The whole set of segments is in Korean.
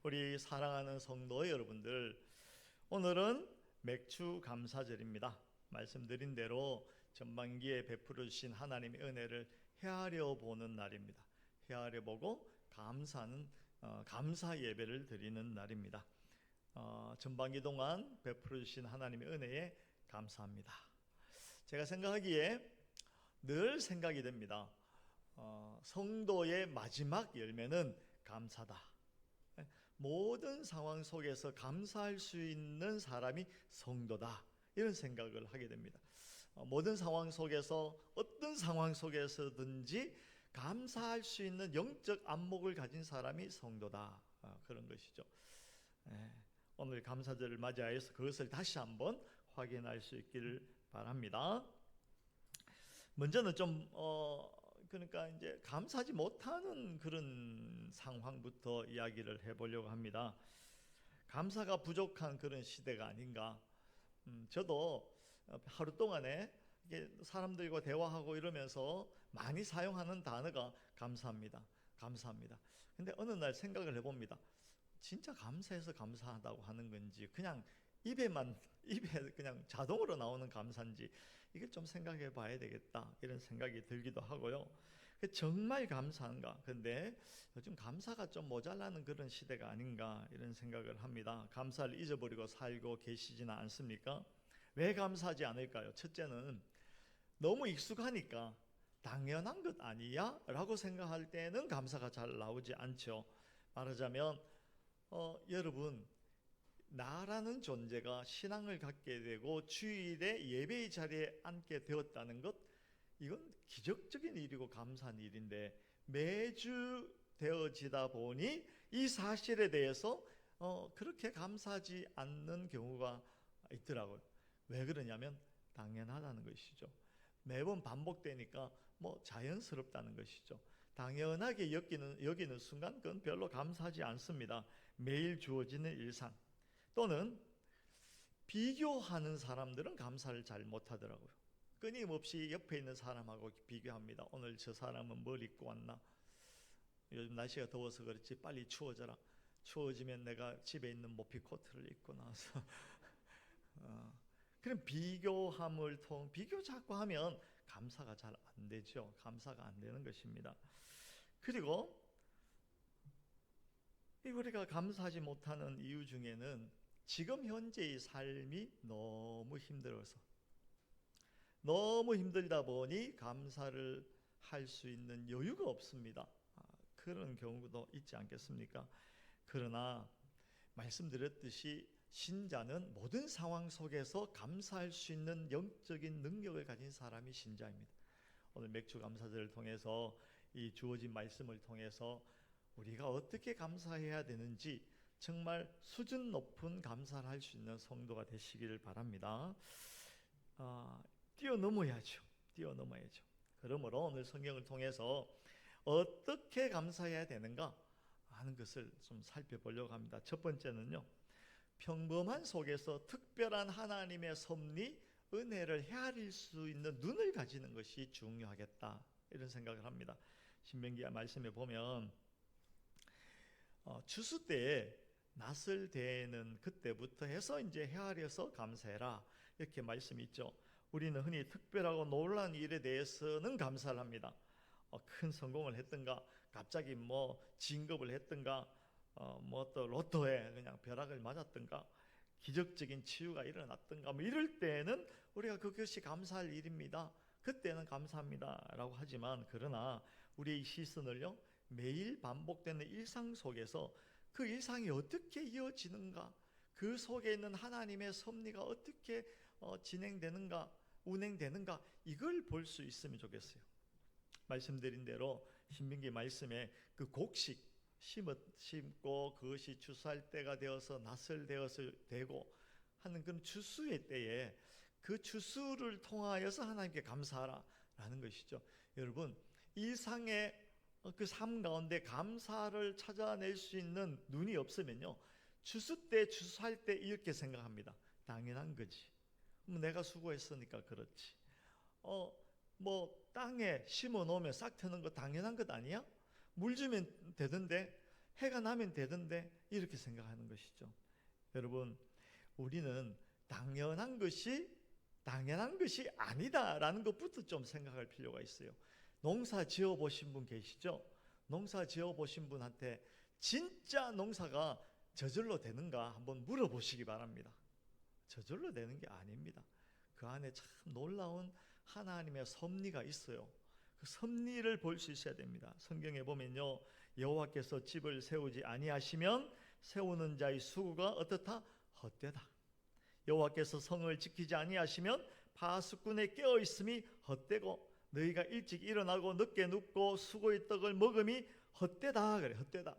우리 사랑하는 성도 여러분들, 오늘은 맥주 감사절입니다. 말씀드린 대로 전반기에 베풀어 주신 하나님의 은혜를 헤아려 보는 날입니다. 헤아려 보고 감사하는 감사 예배를 드리는 날입니다. 전반기 동안 베풀어 주신 하나님의 은혜에 감사합니다. 제가 생각하기에 늘 생각이 됩니다. 성도의 마지막 열매는 감사다. 모든 상황 속에서 감사할 수 있는 사람이 성도다, 이런 생각을 하게 됩니다. 모든 상황 속에서, 어떤 상황 속에서든지 감사할 수 있는 영적 안목을 가진 사람이 성도다, 그런 것이죠. 오늘 감사절을 맞이하여서 그것을 다시 한번 확인할 수 있기를 바랍니다. 먼저는 좀 그러니까 이제 감사하지 못하는 그런 상황부터 이야기를 해보려고 합니다. 감사가 부족한 그런 시대가 아닌가. 저도 하루 동안에 사람들과 대화하고 이러면서 많이 사용하는 단어가 감사합니다. 감사합니다. 근데 어느 날 생각을 해봅니다. 진짜 감사해서 감사하다고 하는 건지, 그냥 입에 그냥 자동으로 나오는 감사인지, 이걸 좀 생각해 봐야 되겠다, 이런 생각이 들기도 하고요. 정말 감사한가? 근데 요즘 감사가 좀 모자라는 그런 시대가 아닌가, 이런 생각을 합니다. 감사를 잊어버리고 살고 계시지는 않습니까? 왜 감사하지 않을까요? 첫째는 너무 익숙하니까 당연한 것 아니야? 라고 생각할 때는 감사가 잘 나오지 않죠. 말하자면 여러분, 나라는 존재가 신앙을 갖게 되고 주일에 예배의 자리에 앉게 되었다는 것, 이건 기적적인 일이고 감사한 일인데, 매주 되어지다 보니 이 사실에 대해서 그렇게 감사하지 않는 경우가 있더라고요. 왜 그러냐면 당연하다는 것이죠. 매번 반복되니까 자연스럽다는 것이죠. 당연하게 여기는 순간 그건 별로 감사하지 않습니다. 매일 주어지는 일상. 또는 비교하는 사람들은 감사를 잘 못하더라고요. 끊임없이 옆에 있는 사람하고 비교합니다. 오늘 저 사람은 뭘 입고 왔나? 요즘 날씨가 더워서 그렇지 빨리 추워져라. 추워지면 내가 집에 있는 모피 코트를 입고 나와서 그럼 비교 자꾸 하면 감사가 잘 안 되죠. 감사가 안 되는 것입니다. 그리고 우리가 감사하지 못하는 이유 중에는 지금 현재의 삶이 너무 힘들다 보니 감사를 할 수 있는 여유가 없습니다. 그런 경우도 있지 않겠습니까? 그러나 말씀드렸듯이 신자는 모든 상황 속에서 감사할 수 있는 영적인 능력을 가진 사람이 신자입니다. 오늘 맥주 감사절을 통해서, 이 주어진 말씀을 통해서 우리가 어떻게 감사해야 되는지 정말 수준 높은 감사를 할 수 있는 성도가 되시기를 바랍니다. 뛰어넘어야죠. 그러므로 오늘 성경을 통해서 어떻게 감사해야 되는가 하는 것을 좀 살펴보려고 합니다. 첫 번째는요, 평범한 속에서 특별한 하나님의 섭리, 은혜를 헤아릴 수 있는 눈을 가지는 것이 중요하겠다, 이런 생각을 합니다. 신명기 말씀에 보면 추수 때에 낫을 대는 그때부터 해서 이제 헤아려서 감사해라, 이렇게 말씀이 있죠. 우리는 흔히 특별하고 놀라운 일에 대해서는 감사를 합니다. 큰 성공을 했든가, 갑자기 진급을 했든가, 또 로또에 그냥 벼락을 맞았든가, 기적적인 치유가 일어났든가, 이럴 때는 우리가 그것이 감사할 일입니다. 그때는 감사합니다 라고 하지만, 그러나 우리의 시선을요, 매일 반복되는 일상 속에서 그 일상이 어떻게 이어지는가, 그 속에 있는 하나님의 섭리가 어떻게 진행되는가, 운행되는가, 이걸 볼 수 있으면 좋겠어요. 말씀드린 대로 신명기 말씀에 그 곡식 심고 그것이 추수할 때가 되어서 낫을 되고 하는 그런 추수의 때에 그 추수를 통하여서 하나님께 감사하라 라는 것이죠. 여러분, 일상의 그 삶 가운데 감사를 찾아낼 수 있는 눈이 없으면요, 추수할 때 이렇게 생각합니다. 당연한 거지. 내가 수고했으니까 그렇지. 땅에 심어 놓으면 싹 트는 거 당연한 것 아니야? 물 주면 되던데, 해가 나면 되던데 이렇게 생각하는 것이죠. 여러분, 우리는 당연한 것이 아니다라는 것부터 좀 생각할 필요가 있어요. 농사 지어 보신 분 계시죠? 농사 지어 보신 분한테 진짜 농사가 저절로 되는가 한번 물어보시기 바랍니다. 저절로 되는 게 아닙니다. 그 안에 참 놀라운 하나님의 섭리가 있어요. 그 섭리를 볼 수 있어야 됩니다. 성경에 보면요, 여호와께서 집을 세우지 아니하시면 세우는 자의 수고가 어떻다? 헛되다. 여호와께서 성을 지키지 아니하시면 파수꾼의 깨어 있음이 헛되고 너희가 일찍 일어나고 늦게 눕고 수고의 떡을 먹음이 헛되다. 그래, 헛되다.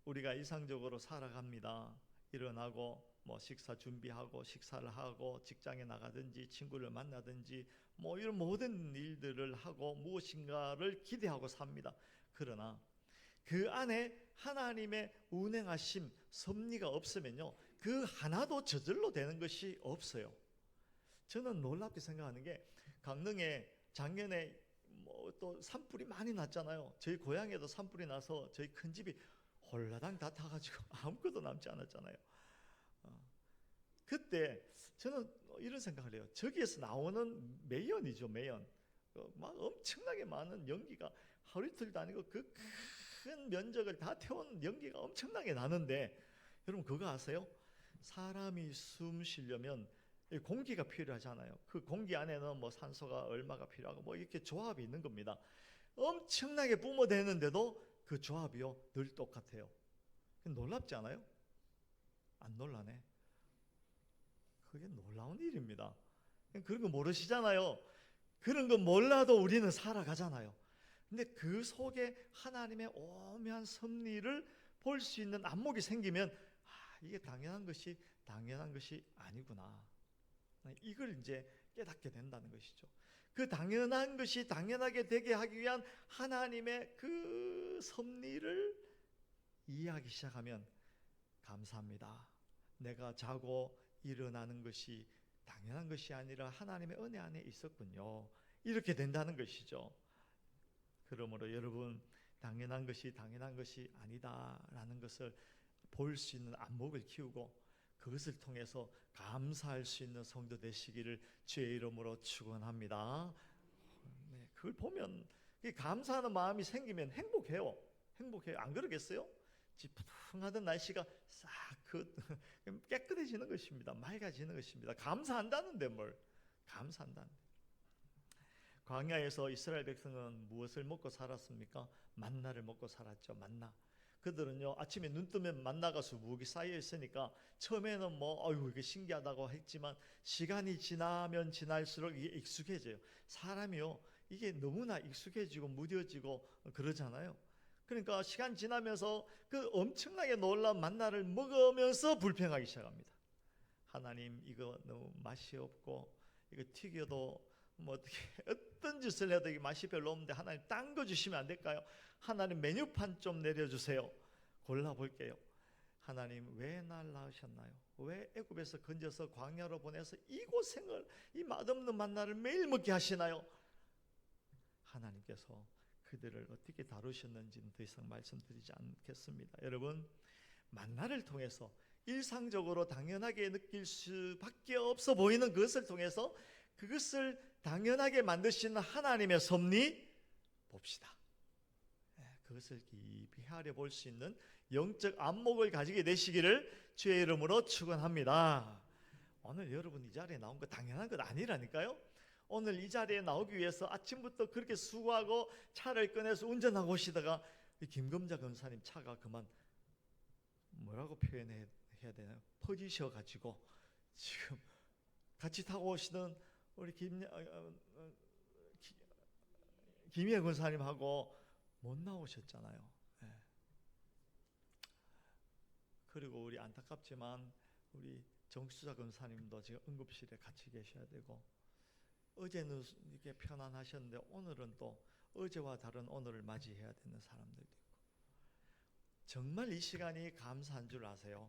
우리가 일상적으로 살아갑니다. 일어나고 뭐 식사 준비하고 식사를 하고 직장에 나가든지 친구를 만나든지 뭐 이런 모든 일들을 하고 무엇인가를 기대하고 삽니다. 그러나 그 안에 하나님의 운행하심, 섭리가 없으면요, 그 하나도 저절로 되는 것이 없어요. 저는 놀랍게 생각하는 게, 강릉에 작년에 뭐 또 산불이 많이 났잖아요. 저희 고향에도 산불이 나서 저희 큰 집이 홀라당 다 타가지고 아무것도 남지 않았잖아요. 그때 저는 이런 생각을 해요. 저기에서 나오는 매연이죠, 매연. 막 엄청나게 많은 연기가 하루 이틀도 아니고 그 큰 면적을 다 태운 연기가 엄청나게 나는데, 여러분 그거 아세요? 사람이 숨 쉬려면 공기가 필요하잖아요. 그 공기 안에는 뭐 산소가 얼마가 필요하고 뭐 이렇게 조합이 있는 겁니다. 엄청나게 뿜어대는데도 그 조합이요 늘 똑같아요. 놀랍지 않아요? 안 놀라네. 그게 놀라운 일입니다. 그런 거 모르시잖아요. 그런 거 몰라도 우리는 살아가잖아요. 근데 그 속에 하나님의 오묘한 섭리를 볼 수 있는 안목이 생기면, 이게 당연한 것이 아니구나, 이걸 이제 깨닫게 된다는 것이죠. 그 당연한 것이 당연하게 되게 하기 위한 하나님의 그 섭리를 이해하기 시작하면, 감사합니다, 내가 자고 일어나는 것이 당연한 것이 아니라 하나님의 은혜 안에 있었군요, 이렇게 된다는 것이죠. 그러므로 여러분, 당연한 것이 아니다라는 것을 볼 수 있는 안목을 키우고 그것을 통해서 감사할 수 있는 성도 되시기를 주의 이름으로 축원합니다. 네, 그걸 보면 감사하는 마음이 생기면 행복해요. 안 그러겠어요? 지푸둥하던 날씨가 싹 깨끗해지는 것입니다. 맑아지는 것입니다. 감사한다는데 뭘 감사한다는데. 광야에서 이스라엘 백성은 무엇을 먹고 살았습니까? 만나를 먹고 살았죠. 만나. 그들은요, 아침에 눈 뜨면 만나가 수북이 쌓여 있으니까 처음에는 뭐 이게 신기하다고 했지만 시간이 지나면 지날수록 이게 익숙해져요. 사람이요, 이게 너무나 익숙해지고 무뎌지고 그러잖아요. 그러니까 시간 지나면서 그 엄청나게 놀라운 만나를 먹으면서 불평하기 시작합니다. 하나님, 이거 너무 맛이 없고 이거 튀겨도 뭐 어떤 짓을 해도 이게 맛이 별로 없는데 하나님 딴 거 주시면 안 될까요? 하나님 메뉴판 좀 내려주세요. 골라볼게요. 하나님, 왜 날 낳으셨나요? 왜 애굽에서 건져서 광야로 보내서 이 고생을, 이 맛없는 만나를 매일 먹게 하시나요? 하나님께서 그들을 어떻게 다루셨는지는 더 이상 말씀드리지 않겠습니다. 여러분, 만나를 통해서 일상적으로 당연하게 느낄 수밖에 없어 보이는 그것을 통해서 그것을 당연하게 만드시는 하나님의 섭리 봅시다. 그것을 깊이 헤아려 볼 수 있는 영적 안목을 가지게 되시기를 주의 이름으로 축원합니다. 오늘 여러분 이 자리에 나온 거 당연한 것 아니라니까요. 오늘 이 자리에 나오기 위해서 아침부터 그렇게 수고하고 차를 꺼내서 운전하고 오시다가 김검자 검사님 차가 그만 뭐라고 표현해야 되나요? 퍼지셔가지고 지금 같이 타고 오시던 우리 김희애 권사님하고 못 나오셨잖아요. 네. 그리고 우리 안타깝지만 우리 정수자 권사님도 지금 응급실에 같이 계셔야 되고, 어제는 이렇게 편안하셨는데 오늘은 또 어제와 다른 오늘을 맞이해야 되는 사람들도 있고, 정말 이 시간이 감사한 줄 아세요?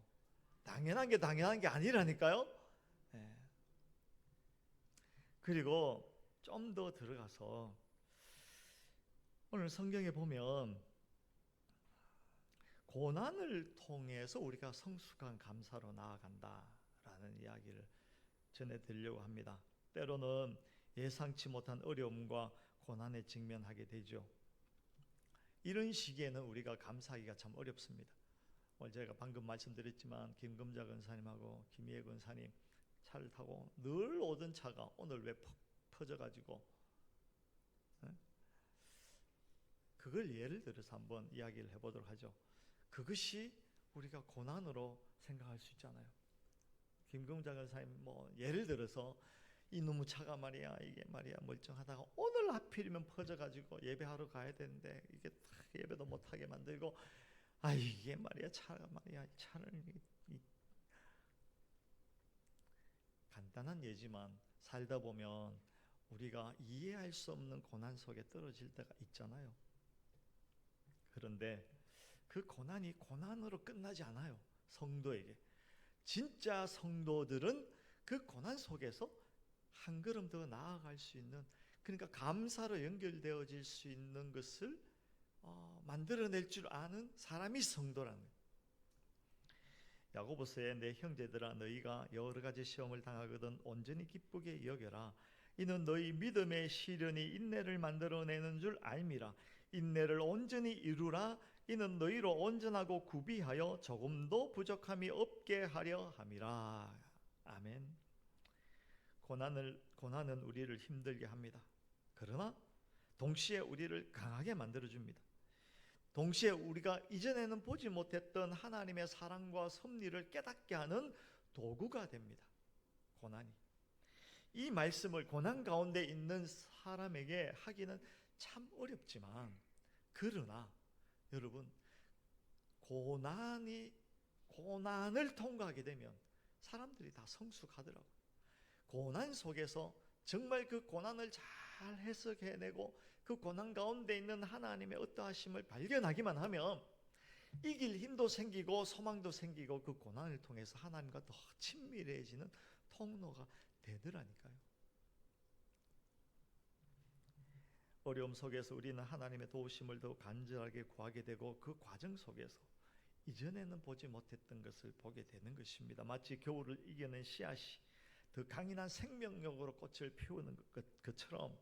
당연한 게 아니라니까요. 네. 그리고 좀 더 들어가서 오늘 성경에 보면 고난을 통해서 우리가 성숙한 감사로 나아간다라는 이야기를 전해드리려고 합니다. 때로는 예상치 못한 어려움과 고난에 직면하게 되죠. 이런 시기에는 우리가 감사하기가 참 어렵습니다. 오늘 제가 방금 말씀드렸지만 김금자 권사님하고 김희애 권사님 차를 타고 늘 오던 차가 오늘 왜 퍼져가지고, 그걸 예를 들어서 한번 이야기를 해보도록 하죠. 그것이 우리가 고난으로 생각할 수 있잖아요. 김금자 권사님 뭐 예를 들어서 이놈의 차가 말이야, 이게 말이야 멀쩡하다가 오늘 하필이면 퍼져가지고 예배하러 가야 되는데 이게 예배도 못하게 만들고, 이게 말이야 차가 말이야, 차는 간단한 예지만 살다 보면 우리가 이해할 수 없는 고난 속에 떨어질 때가 있잖아요. 그런데 그 고난이 고난으로 끝나지 않아요. 성도에게, 진짜 성도들은 그 고난 속에서 한 걸음 더 나아갈 수 있는, 그러니까 감사로 연결되어질 수 있는 것을 만들어낼 줄 아는 사람이 성도라는 거예요. 야고보서에 내 형제들아 너희가 여러 가지 시험을 당하거든 온전히 기쁘게 여겨라. 이는 너희 믿음의 시련이 인내를 만들어내는 줄 알미라. 인내를 온전히 이루라. 이는 너희로 온전하고 구비하여 조금도 부족함이 없게 하려 함이라. 아멘. 고난은 우리를 힘들게 합니다. 그러나 동시에 우리를 강하게 만들어줍니다. 동시에 우리가 이전에는 보지 못했던 하나님의 사랑과 섭리를 깨닫게 하는 도구가 됩니다. 고난이. 이 말씀을 고난 가운데 있는 사람에게 하기는 참 어렵지만, 그러나 여러분, 고난을 통과하게 되면 사람들이 다 성숙하더라고요. 고난 속에서 정말 그 고난을 잘 해석해내고 그 고난 가운데 있는 하나님의 어떠하심을 발견하기만 하면 이길 힘도 생기고 소망도 생기고 그 고난을 통해서 하나님과 더 친밀해지는 통로가 되더라니까요. 어려움 속에서 우리는 하나님의 도우심을 더 간절하게 구하게 되고 그 과정 속에서 이전에는 보지 못했던 것을 보게 되는 것입니다. 마치 겨울을 이겨낸 씨앗이 더 강인한 생명력으로 꽃을 피우는 것처럼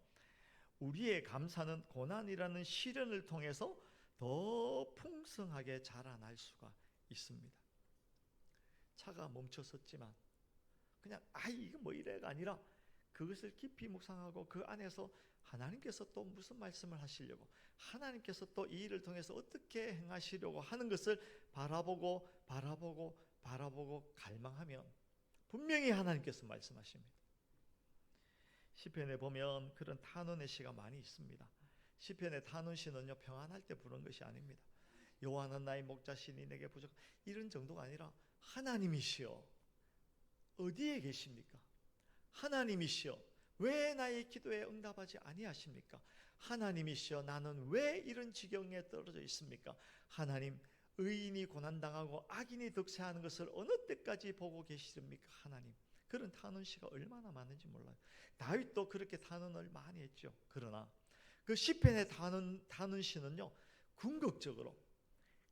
우리의 감사는 고난이라는 시련을 통해서 더 풍성하게 자라날 수가 있습니다. 차가 멈췄었지만 그냥 이거 뭐 이래가 아니라 그것을 깊이 묵상하고 그 안에서 하나님께서 또 무슨 말씀을 하시려고, 하나님께서 또 이 일을 통해서 어떻게 행하시려고 하는 것을 바라보고 갈망하면 분명히 하나님께서 말씀하십니다. 시편에 보면 그런 탄원의 시가 많이 있습니다. 시편의 탄원 시는요, 평안할 때 부른 것이 아닙니다. 여호와는 나의 목자시니 내게 부족, 이런 정도가 아니라 하나님이시여 어디에 계십니까? 하나님이시여 왜 나의 기도에 응답하지 아니하십니까? 하나님이시여 나는 왜 이런 지경에 떨어져 있습니까? 하나님, 의인이 고난당하고 악인이 득세하는 것을 어느 때까지 보고 계시렵니까? 하나님. 그런 탄원시가 얼마나 많은지 몰라요. 다윗도 그렇게 탄원을 많이 했죠. 그러나 그 시편의 탄원시는요, 궁극적으로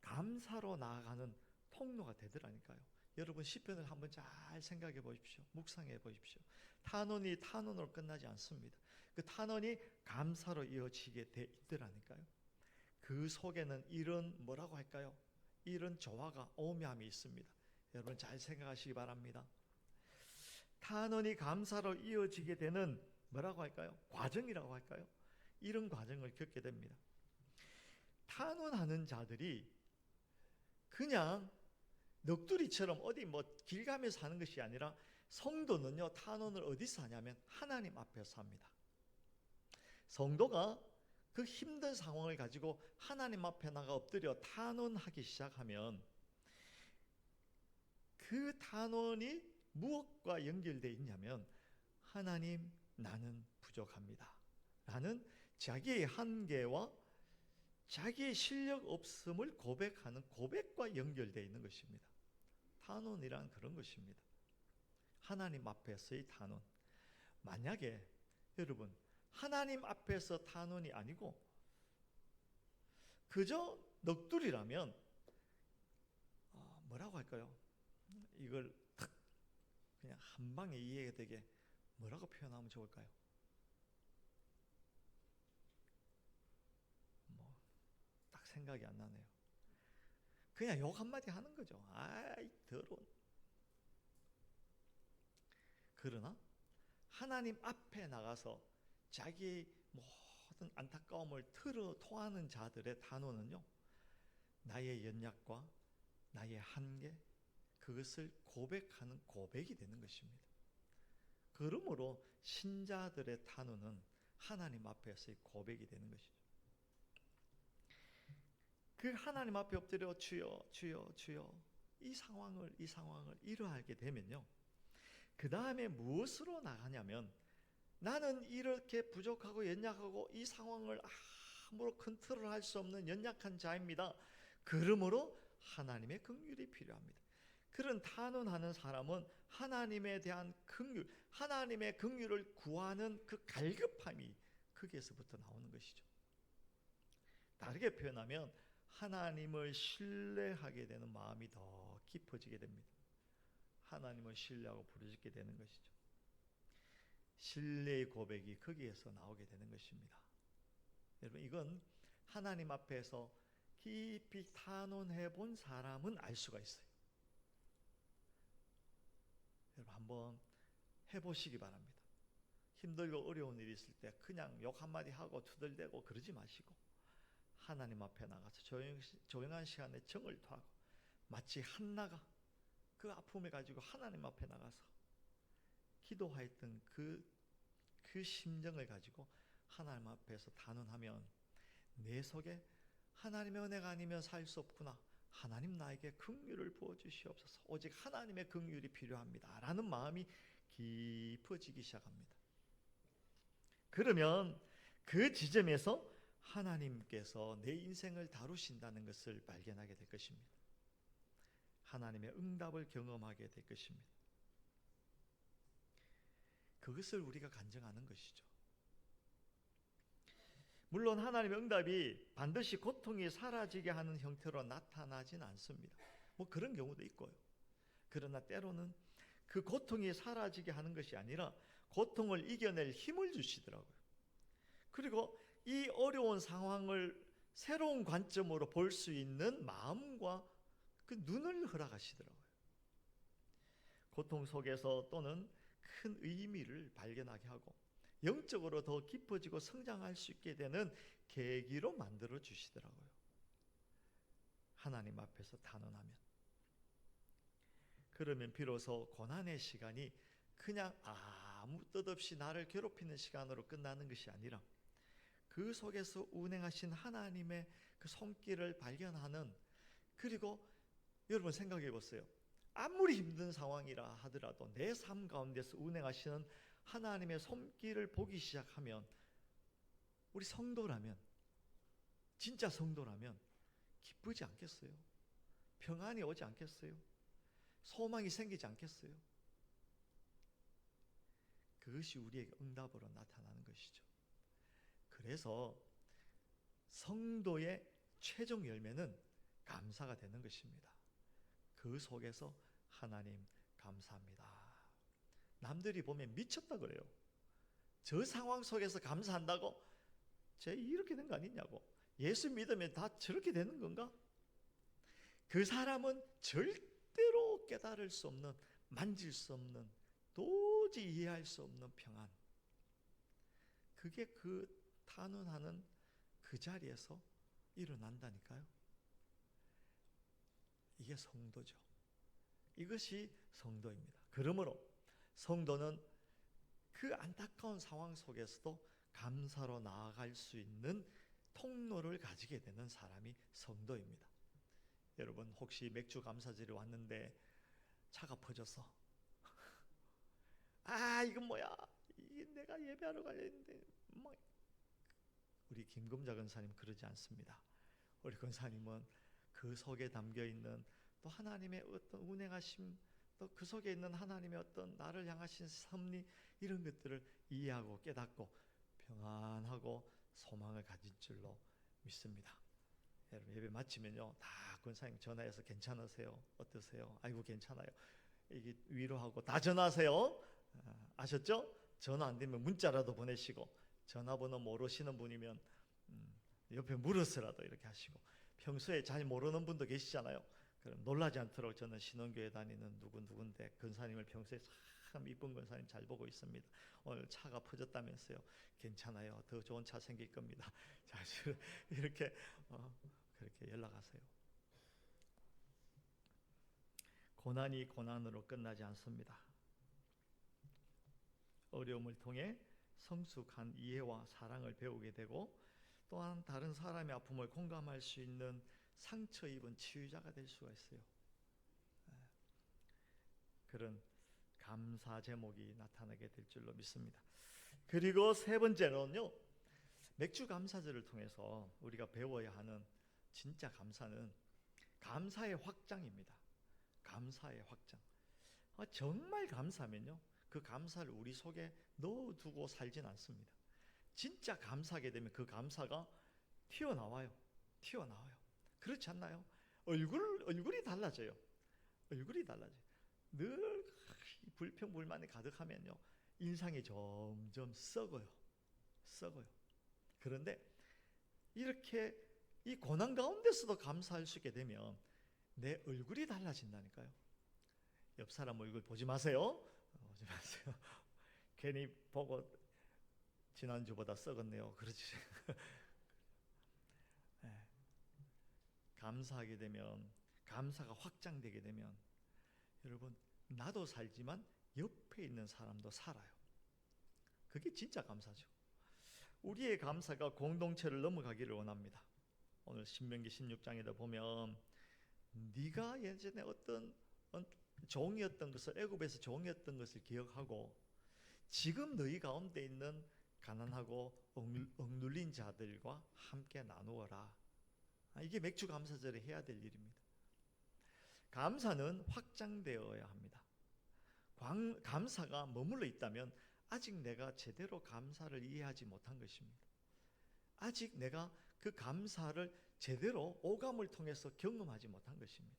감사로 나아가는 통로가 되더라니까요. 여러분 시편을 한번 잘 생각해 보십시오. 묵상해 보십시오. 탄원이 탄원으로 끝나지 않습니다. 그 탄원이 감사로 이어지게 돼 있더라니까요. 그 속에는 이런 뭐라고 할까요? 이런 조화가 오묘함이 있습니다. 여러분 잘 생각하시기 바랍니다. 탄원이 감사로 이어지게 되는 뭐라고 할까요? 과정이라고 할까요? 이런 과정을 겪게 됩니다. 탄원하는 자들이 그냥 넋두리처럼 어디 뭐 길 가면서 하는 것이 아니라 성도는요, 탄원을 어디서 하냐면 하나님 앞에서 합니다. 성도가 그 힘든 상황을 가지고 하나님 앞에 나가 엎드려 탄원하기 시작하면 그 탄원이 무엇과 연결되어 있냐면 하나님 나는 부족합니다 라는 자기의 한계와 자기의 실력 없음을 고백하는 고백과 연결되어 있는 것입니다. 탄원이란 그런 것입니다. 하나님 앞에서의 탄원. 만약에 여러분 하나님 앞에서 탄원이 아니고 그저 넋두리라면 뭐라고 할까요? 이걸 탁 그냥 한 방에 이해가 되게 뭐라고 표현하면 좋을까요? 뭐 딱 생각이 안 나네요. 그냥 욕 한마디 하는 거죠. 아이 더러운. 그러나 하나님 앞에 나가서 자기 모든 안타까움을 토하는 자들의 단어는요, 나의 연약과 나의 한계, 그것을 고백하는 고백이 되는 것입니다. 그러므로 신자들의 단어는 하나님 앞에서의 고백이 되는 것이죠. 그 하나님 앞에 엎드려 주여 주여 주여 이 상황을 이러하게 되면요, 그 다음에 무엇으로 나가냐면, 나는 이렇게 부족하고 연약하고 이 상황을 아무로 컨트롤할 수 없는 연약한 자입니다. 그러므로 하나님의 긍휼이 필요합니다. 그런 탄원하는 사람은 하나님에 대한 긍휼, 하나님의 긍휼을 구하는 그 갈급함이 거기에서부터 나오는 것이죠. 다르게 표현하면 하나님을 신뢰하게 되는 마음이 더 깊어지게 됩니다. 하나님을 신뢰하고 부르짖게 되는 것이죠. 신뢰의 고백이 거기에서 나오게 되는 것입니다. 여러분, 이건 하나님 앞에서 깊이 탄원해 본 사람은 알 수가 있어요. 여러분, 한번 해보시기 바랍니다. 힘들고 어려운 일이 있을 때 그냥 욕 한마디 하고 투덜대고 그러지 마시고, 하나님 앞에 나가서 조용한 시간에 정을 토하고, 마치 한나가 그 아픔을 가지고 하나님 앞에 나가서 기도하였던 그 심정을 가지고 하나님 앞에서 단언하면, 내 속에 하나님의 은혜가 아니면 살 수 없구나, 하나님 나에게 긍휼을 부어주시옵소서, 오직 하나님의 긍휼이 필요합니다 라는 마음이 깊어지기 시작합니다. 그러면 그 지점에서 하나님께서 내 인생을 다루신다는 것을 발견하게 될 것입니다. 하나님의 응답을 경험하게 될 것입니다. 그것을 우리가 간증하는 것이죠. 물론 하나님의 응답이 반드시 고통이 사라지게 하는 형태로 나타나진 않습니다. 뭐 그런 경우도 있고요. 그러나 때로는 그 고통이 사라지게 하는 것이 아니라 고통을 이겨낼 힘을 주시더라고요. 그리고 이 어려운 상황을 새로운 관점으로 볼 수 있는 마음과 그 눈을 허락하시더라고요. 고통 속에서 또는 큰 의미를 발견하게 하고 영적으로 더 깊어지고 성장할 수 있게 되는 계기로 만들어 주시더라고요. 하나님 앞에서 단언하면. 그러면 비로소 고난의 시간이 그냥 아무 뜻 없이 나를 괴롭히는 시간으로 끝나는 것이 아니라, 그 속에서 운행하신 하나님의 그 손길을 발견하는, 그리고 여러분 생각해 보세요. 아무리 힘든 상황이라 하더라도 내 삶 가운데서 운행하시는 하나님의 손길을 보기 시작하면, 우리 성도라면, 진짜 성도라면 기쁘지 않겠어요? 평안이 오지 않겠어요? 소망이 생기지 않겠어요? 그것이 우리에게 응답으로 나타나는 것이죠. 그래서 성도의 최종 열매는 감사가 되는 것입니다. 그 속에서 하나님 감사합니다. 남들이 보면 미쳤다 그래요. 저 상황 속에서 감사한다고? 쟤 이렇게 된 거 아니냐고. 예수 믿으면 다 저렇게 되는 건가? 그 사람은 절대로 깨달을 수 없는, 만질 수 없는, 도저히 이해할 수 없는 평안, 그게 그 탄원하는 그 자리에서 일어난다니까요. 이게 성도죠. 이것이 성도입니다. 그러므로 성도는 그 안타까운 상황 속에서도 감사로 나아갈 수 있는 통로를 가지게 되는 사람이 성도입니다. 여러분, 혹시 맥주 감사절에 왔는데 차가 퍼져서 이건 뭐야, 이게 내가 예배하러 가야 했는데 우리 김금자 권사님 그러지 않습니다. 우리 권사님은 그 속에 담겨있는 또 하나님의 어떤 운행하심, 또 그 속에 있는 하나님의 어떤 나를 향하신 섭리, 이런 것들을 이해하고 깨닫고 평안하고 소망을 가진 줄로 믿습니다. 여러분 예배 마치면요 다 권사님 전화해서 괜찮으세요? 어떠세요? 아이고 괜찮아요. 이게 위로하고 다 전화하세요. 아셨죠? 전화 안 되면 문자라도 보내시고, 전화번호 모르시는 분이면 옆에 물어서라도 이렇게 하시고, 평소에 잘 모르는 분도 계시잖아요. 그럼 놀라지 않도록 저는 신혼교회 다니는 누군데 권사님을 평소에 참 이쁜 권사님 잘 보고 있습니다. 오늘 차가 퍼졌다면서요. 괜찮아요. 더 좋은 차 생길 겁니다. 자, 이렇게 그렇게 연락하세요. 고난이 고난으로 끝나지 않습니다. 어려움을 통해 성숙한 이해와 사랑을 배우게 되고, 또한 다른 사람의 아픔을 공감할 수 있는 상처 입은 치유자가 될 수가 있어요. 그런 감사 제목이 나타나게 될 줄로 믿습니다. 그리고 세 번째로는요, 맥주 감사절을 통해서 우리가 배워야 하는 진짜 감사는 감사의 확장입니다. 감사의 확장. 정말 감사하면요, 그 감사를 우리 속에 넣어두고 살진 않습니다. 진짜 감사하게 되면 그 감사가 튀어나와요. 그렇지 않나요? 얼굴이 달라져요. 얼굴이 달라져요. 늘 불평불만이 가득하면요, 인상이 점점 썩어요. 그런데 이렇게 이 고난 가운데서도 감사할 수 있게 되면 내 얼굴이 달라진다니까요. 옆 사람 얼굴 보지 마세요. 괜히 보고 지난주보다 썩었네요. 그렇지. 네. 감사하게 되면, 감사가 확장되게 되면, 여러분, 나도 살지만 옆에 있는 사람도 살아요. 그게 진짜 감사죠. 우리의 감사가 공동체를 넘어가기를 원합니다. 오늘 신명기 16장에도 보면, 네가 예전에 어떤 종이었던 것을, 애굽에서 종이었던 것을 기억하고 지금 너희 가운데 있는 가난하고 억눌린 자들과 함께 나누어라. 이게 맥주 감사절에 해야 될 일입니다. 감사는 확장되어야 합니다. 감사가 머물러 있다면 아직 내가 제대로 감사를 이해하지 못한 것입니다. 아직 내가 그 감사를 제대로 오감을 통해서 경험하지 못한 것입니다.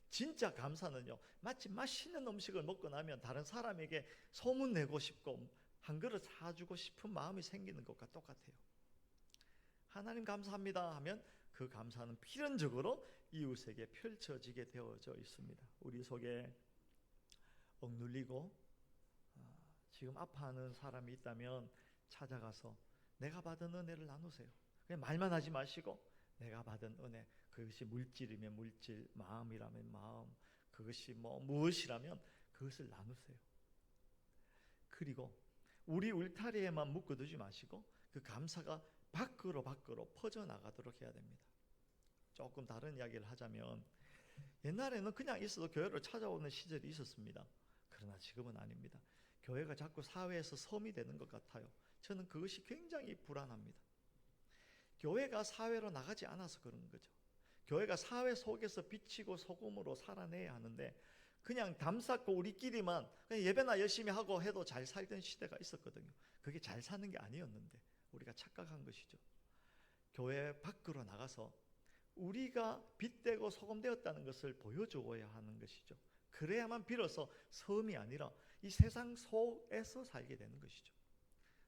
진짜 감사는요, 마치 맛있는 음식을 먹고 나면 다른 사람에게 소문내고 싶고 한 그릇 사주고 싶은 마음이 생기는 것과 똑같아요. 하나님 감사합니다 하면 그 감사는 필연적으로 이웃에게 펼쳐지게 되어져 있습니다. 우리 속에 억눌리고 지금 아파하는 사람이 있다면 찾아가서 내가 받은 은혜를 나누세요. 그냥 말만 하지 마시고 내가 받은 은혜, 그것이 물질이면 물질, 마음이라면 마음, 그것이 무엇이라면 그것을 나누세요. 그리고 우리 울타리에만 묶어두지 마시고 그 감사가 밖으로 퍼져나가도록 해야 됩니다. 조금 다른 이야기를 하자면, 옛날에는 그냥 있어도 교회를 찾아오는 시절이 있었습니다. 그러나 지금은 아닙니다. 교회가 자꾸 사회에서 섬이 되는 것 같아요. 저는 그것이 굉장히 불안합니다. 교회가 사회로 나가지 않아서 그런 거죠. 교회가 사회 속에서 비치고 소금으로 살아내야 하는데 그냥 담쌓고 우리끼리만 그냥 예배나 열심히 하고 해도 잘 살던 시대가 있었거든요. 그게 잘 사는 게 아니었는데 우리가 착각한 것이죠. 교회 밖으로 나가서 우리가 빛되고 소금되었다는 것을 보여주어야 하는 것이죠. 그래야만 비로소 섬이 아니라 이 세상 속에서 살게 되는 것이죠.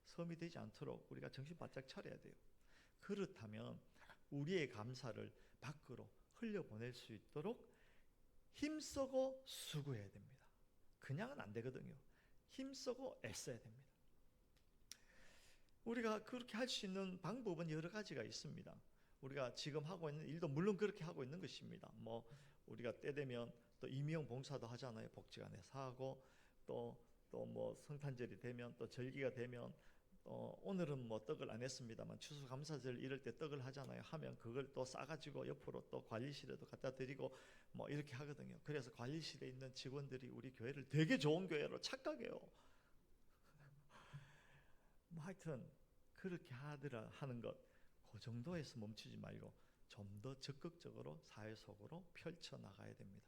섬이 되지 않도록 우리가 정신 바짝 차려야 돼요. 그렇다면 우리의 감사를 밖으로 흘려보낼 수 있도록 힘쓰고 수고해야 됩니다. 그냥은 안 되거든요. 힘쓰고 애써야 됩니다. 우리가 그렇게 할 수 있는 방법은 여러 가지가 있습니다. 우리가 지금 하고 있는 일도 물론 그렇게 하고 있는 것입니다. 우리가 때 되면 또 임의용 봉사도 하잖아요. 복지관에서 하고 또 성탄절이 되면 또 절기가 되면 오늘은 떡을 안 했습니다만 추수감사절 이럴 때 떡을 하잖아요. 하면 그걸 또 싸가지고 옆으로 또 관리실에도 갖다 드리고 이렇게 하거든요. 그래서 관리실에 있는 직원들이 우리 교회를 되게 좋은 교회로 착각해요. 하여튼 그렇게 하는 것, 그 정도에서 멈추지 말고 좀 더 적극적으로 사회 속으로 펼쳐나가야 됩니다.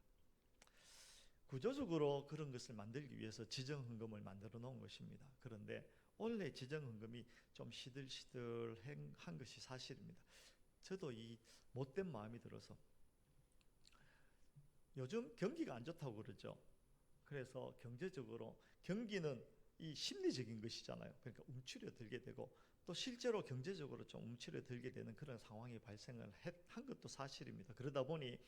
구조적으로 그런 것을 만들기 위해서 지정헌금을 만들어 놓은 것입니다. 그런데 원래 지정헌금이 좀 시들시들한 것이 사실입니다. 저도 이 못된 마음이 들어서 요즘 경기가 안 좋다고 그러죠. 그래서 경제적으로 경기는 이 심리적인 것이잖아요. 그러니까 움츠려 들게 되고 또 실제로 경제적으로 좀 움츠려 들게 되는 그런 상황이 발생을 한 것도 사실입니다. 그러다 보니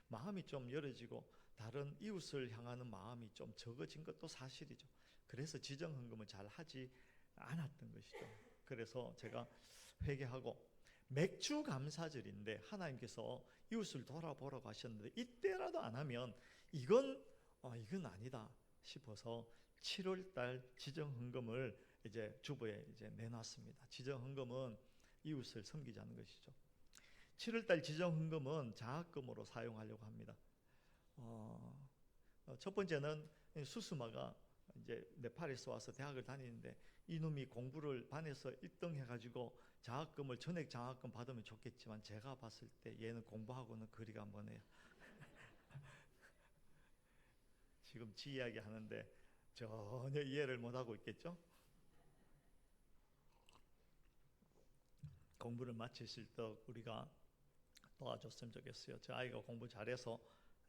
마음이 좀 열어지고 다른 이웃을 향하는 마음이 좀 적어진 것도 사실이죠. 그래서 지정헌금을 잘 하지 않았던 것이죠. 그래서 제가 회개하고 맥주 감사절인데 하나님께서 이웃을 돌아보라고 하셨는데 이때라도 안 하면 이건 아니다 싶어서 7월달 지정헌금을 이제 주보에 이제 내놨습니다. 지정헌금은 이웃을 섬기자는 것이죠. 7월달 지정헌금은 장학금으로 사용하려고 합니다. 첫 번째는 수수마가 이제 네팔에서 와서 대학을 다니는데 이놈이 공부를 반에서 1등 해가지고 장학금을 전액 장학금 받으면 좋겠지만 제가 봤을 때 얘는 공부하고는 거리가 머네요. 지금 지 이야기 하는데 전혀 이해를 못하고 있겠죠? 공부를 마치실 때 우리가 도와줬으면 좋겠어요. 저 아이가 공부 잘해서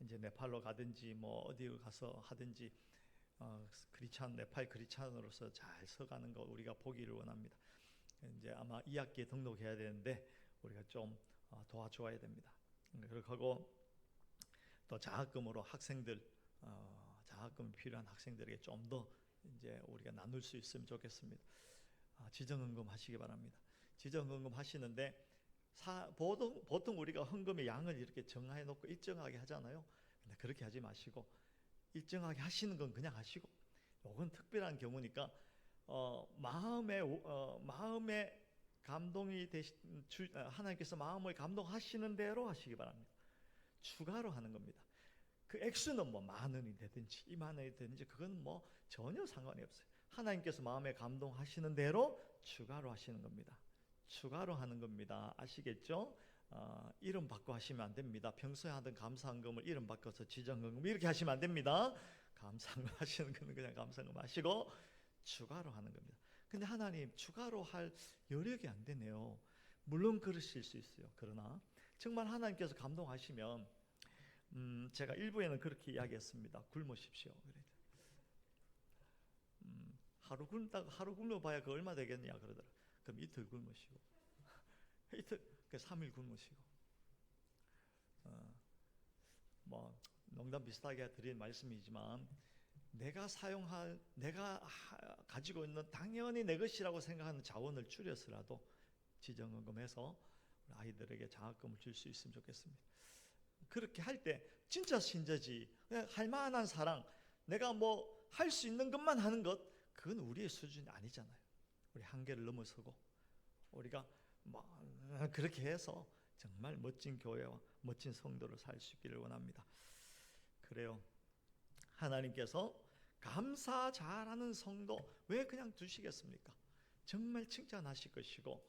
이제 네팔로 가든지 뭐 어디 가서 하든지 크리스찬 네팔 크리스찬으로서 잘 서가는 거 우리가 보기를 원합니다. 이제 아마 2학기에 등록해야 되는데 우리가 좀 도와줘야 됩니다. 그렇게 하고 또 장학금으로 학생들 장학금이 필요한 학생들에게 좀 더 이제 우리가 나눌 수 있으면 좋겠습니다. 지정헌금 하시기 바랍니다. 지정헌금 하시는데 보통 우리가 헌금의 양을 이렇게 정해 놓고 일정하게 하잖아요. 근데 그렇게 하지 마시고 일정하게 하시는 건 그냥 하시고 이건 특별한 경우니까 마음에 감동이 하나님께서 마음을 감동하시는 대로 하시기 바랍니다. 추가로 하는 겁니다. 그 액수는 뭐 10,000원이 되든지 20,000원이 되든지 그건 뭐 전혀 상관이 없어요. 하나님께서 마음에 감동하시는 대로 추가로 하시는 겁니다. 추가로 하는 겁니다. 아시겠죠? 이름 바꿔 하시면 안 됩니다. 평소에 하던 감사헌금을 이름 바꿔서 지정헌금 이렇게 하시면 안 됩니다. 감사헌금 하시는 거는 그냥 감사헌금 하시고 추가로 하는 겁니다. 근데 하나님 추가로 할 여력이 안 되네요. 물론 그러실 수 있어요. 그러나 정말 하나님께서 감동하시면 제가 일부에는 그렇게 이야기했습니다. 굶으십시오. 하루 굶어봐야 그 얼마 되겠냐 그러더라. 그럼 이틀 굶으시고 이틀 3일 굶으시고 뭐 농담 비슷하게 드린 말씀이지만 내가 가지고 있는 당연히 내 것이라고 생각하는 자원을 줄여서라도 지정헌금해서 아이들에게 장학금을 줄 수 있으면 좋겠습니다. 그렇게 할 때 진짜 신자지 그냥 할 만한 사랑 내가 뭐 할 수 있는 것만 하는 것 그건 우리의 수준이 아니잖아요. 우리 한계를 넘어서고 우리가 뭐 그렇게 해서 정말 멋진 교회와 멋진 성도를 살 수 있기를 원합니다. 그래요. 하나님께서 감사 잘하는 성도 왜 그냥 두시겠습니까? 정말 칭찬하실 것이고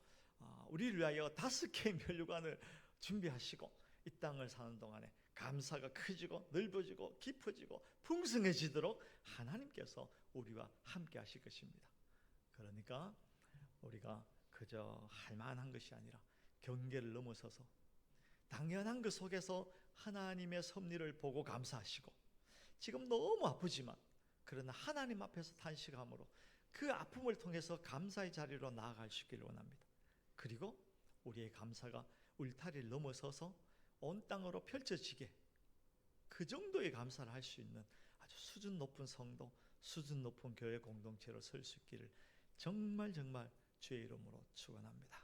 우리를 위하여 5개의 멸류관을 준비하시고 이 땅을 사는 동안에 감사가 커지고 넓어지고 깊어지고 풍성해지도록 하나님께서 우리와 함께 하실 것입니다. 그러니까 우리가 그저 할 만한 것이 아니라 경계를 넘어서서 당연한 그 속에서 하나님의 섭리를 보고 감사하시고 지금 너무 아프지만 그러나 하나님 앞에서 탄식함으로 그 아픔을 통해서 감사의 자리로 나아갈 수 있기를 원합니다. 그리고 우리의 감사가 울타리를 넘어서서 온 땅으로 펼쳐지게 그 정도의 감사를 할 수 있는 아주 수준 높은 성도, 수준 높은 교회 공동체로 설 수 있기를 정말 주의 이름으로 축원합니다.